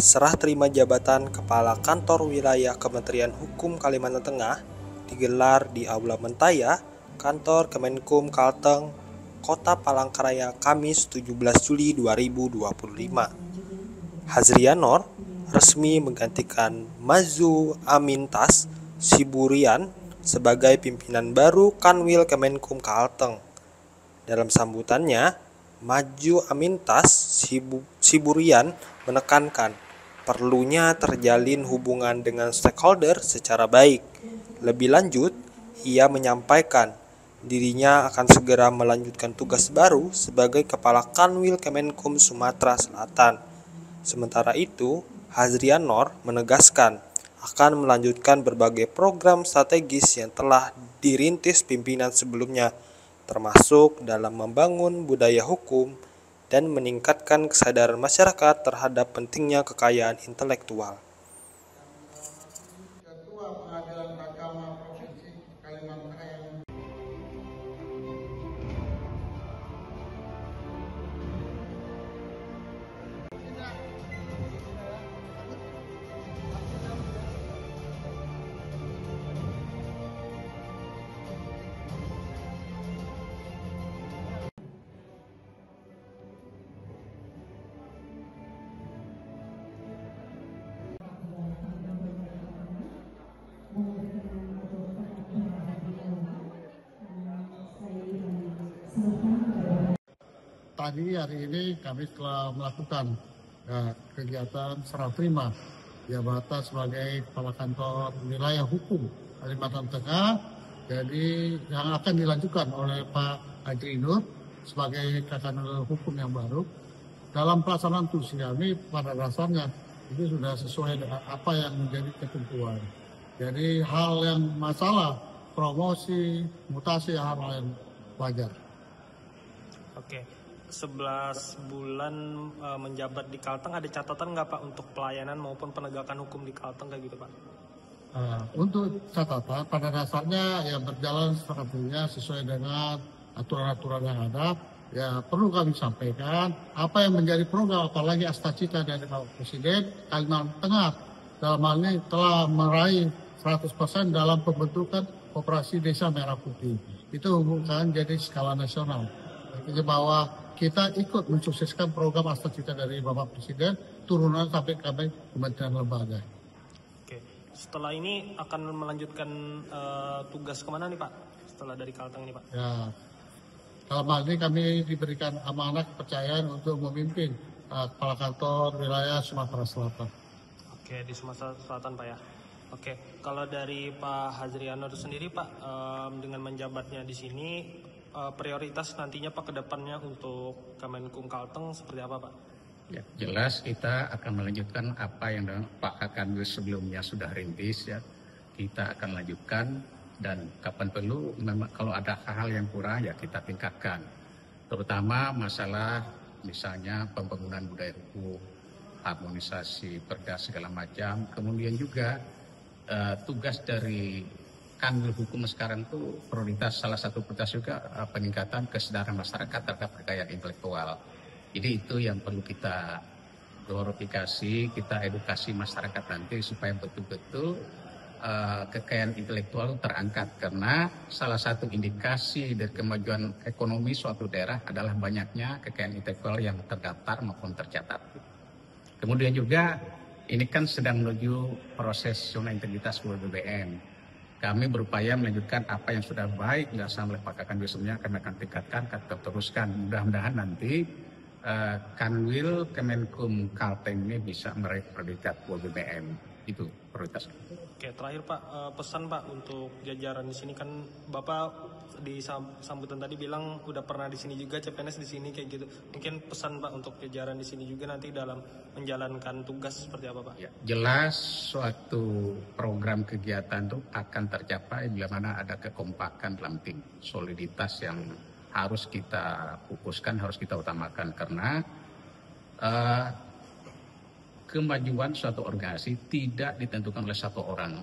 serah terima jabatan Kepala Kantor Wilayah Kementerian Hukum Kalimantan Tengah digelar di Aula Mentaya, Kantor Kemenkum Kalteng, Kota Palangkaraya, Kamis 17 Juli 2025. Hazrianor resmi menggantikan Mazu Amintas Siburian sebagai pimpinan baru Kanwil Kemenkum Kalteng. Dalam sambutannya, Maju Amintas Siburian menekankan perlunya terjalin hubungan dengan stakeholder secara baik. Lebih lanjut, ia menyampaikan dirinya akan segera melanjutkan tugas baru sebagai Kepala Kanwil Kemenkum Sumatera Selatan. Sementara itu, Hazrianor menegaskan akan melanjutkan berbagai program strategis yang telah dirintis pimpinan sebelumnya, termasuk dalam membangun budaya hukum dan meningkatkan kesadaran masyarakat terhadap pentingnya kekayaan intelektual. Ketua Pengadilan Agama Provinsi Kalimantan Tengah Tadi hari ini kami telah melakukan kegiatan serah terima jabatan sebagai Kepala Kantor Wilayah Hukum Kalimantan Tengah. Jadi yang akan dilanjutkan oleh Pak Haji Nur sebagai Kanwil Hukum yang baru. Dalam pelaksanaan tugas kami pada dasarnya itu sudah sesuai dengan apa yang menjadi ketentuan. Jadi hal yang masalah promosi, mutasi hal yang wajar. Oke. 11 bulan menjabat di Kalteng, ada catatan nggak Pak untuk pelayanan maupun penegakan hukum di Kalteng kayak gitu Pak? Untuk catatan pada dasarnya yang berjalan strateginya sesuai dengan aturan-aturan yang ada. Ya perlu kami sampaikan apa yang menjadi program apalagi cita dari Bapak Presiden Kalimantan Tengah dalam hal ini telah meraih 100% dalam pembentukan Koperasi Desa Merah Putih. Itu bukan jadi skala nasional. Artinya bahwa kita ikut mensukseskan program cita dari Bapak Presiden turunan sampai kami kementerian lembaga. Oke, setelah ini akan melanjutkan tugas kemana nih Pak? Setelah dari Kalteng ini Pak? Ya, dalam hal ini kami diberikan amanah kepercayaan untuk memimpin Kepala Kantor Wilayah Sumatera Selatan. Oke, di Sumatera Selatan Pak ya. Oke, kalau dari Pak Hazrianor sendiri Pak, dengan menjabatnya di sini, prioritas nantinya Pak ke depannya untuk Kemenkum Kalteng seperti apa Pak? Ya, jelas kita akan melanjutkan apa yang Pak Kanwil sebelumnya sudah rintis ya. Kita akan lanjutkan dan kapan perlu memang kalau ada hal yang kurang ya kita tingkatkan. Terutama masalah misalnya pembangunan budaya hukum, harmonisasi perda segala macam. Kemudian juga tugas dari Kanwil Hukum sekarang itu prioritas, salah satu prioritas juga peningkatan kesadaran masyarakat terhadap kekayaan intelektual. Jadi itu yang perlu kita glorifikasi, kita edukasi masyarakat nanti supaya betul-betul kekayaan intelektual terangkat. Karena salah satu indikasi dari kemajuan ekonomi suatu daerah adalah banyaknya kekayaan intelektual yang terdaftar maupun tercatat. Kemudian juga ini kan sedang menuju proses zona integritas BBM. Kami berupaya melanjutkan apa yang sudah baik dilaksanakan oleh Pak Kanwil sebelumnya, kami akan tingkatkan, kita teruskan. Mudah-mudahan nanti Kanwil Kemenkum Kalteng ini bisa meraih predikat BBM. Itu prioritas. Oke, terakhir Pak, pesan Pak untuk jajaran di sini, kan Bapak di sambutan tadi bilang udah pernah di sini juga, CPNS di sini kayak gitu. Mungkin pesan Pak untuk jajaran di sini juga nanti dalam menjalankan tugas seperti apa Pak? Ya, jelas suatu program kegiatan itu akan tercapai bila mana ada kekompakan dalam tim, soliditas yang harus kita fokuskan, harus kita utamakan karena kemajuan suatu organisasi tidak ditentukan oleh satu orang.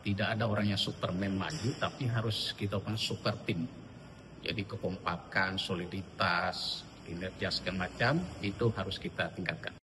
Tidak ada orang yang superman maju, tapi harus kita punya super tim. Jadi kekompakan, soliditas, kinerja segala macam itu harus kita tingkatkan.